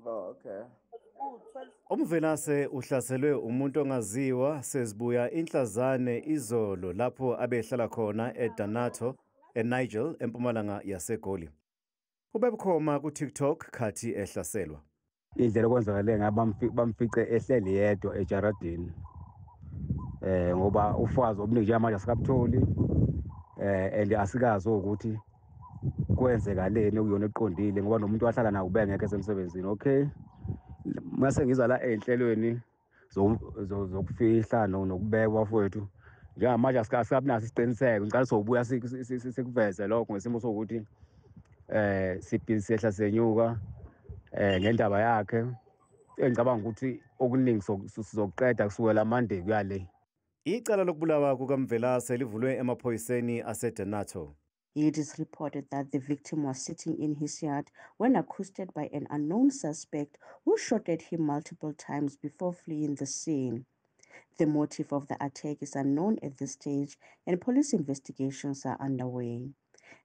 Oh, okay. Umvelase uhlaselwe umuntu ongaziwa sezibuya inhlazane izolo lapho abehlala khona eDonato, eNigel, empumalanga yaseGoli. Ubebukhoma kuTikTok khathi ehlaselwa. Indlela okwenzakale bamfice ehleli yedwa ejaradini. Ngoba ufazi omningi nje manje asikabutholi and asikazi ukuthi kwenzekaleni okuyona eqondile ngoba nomuntu wahlala nawo ubengekho esemsebenzini. Okay, mase ngiza la enhlelweni zokufihla nokubekwa fowethu njengamanje asikabunaso isiqiniseko. Ngicela sobuya sikuveze lokho ngesimo sokuthi sihla senyuka ngendaba yakhe engicabanga ukuthi okuningi sizokuqeda kusukela Monday kuyale. Icala lokubulawa kukaMvelase livulwe emaphoyiseni aseDonato. It is reported that the victim was sitting in his yard when accosted by an unknown suspect who shot at him multiple times before fleeing the scene. The motive of the attack is unknown at this stage and police investigations are underway.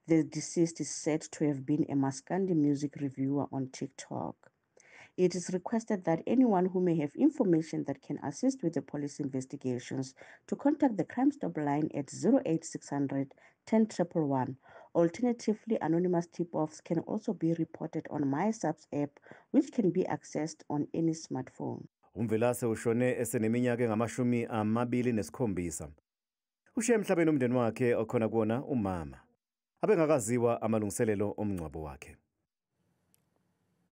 The deceased is said to have been a Maskandi music reviewer on TikTok. It is requested that anyone who may have information that can assist with the police investigations to contact the Crime Stop line at 08600 10 111. Alternatively, anonymous tip-offs can also be reported on MySubs app, which can be accessed on any smartphone. Umvelase ushone eseneminyaka engama-27. Ushiye emhlabeni umndeni wakhe okhona kuwona umama. Abengakaziwa amalungiselelo omngcwabo wakhe.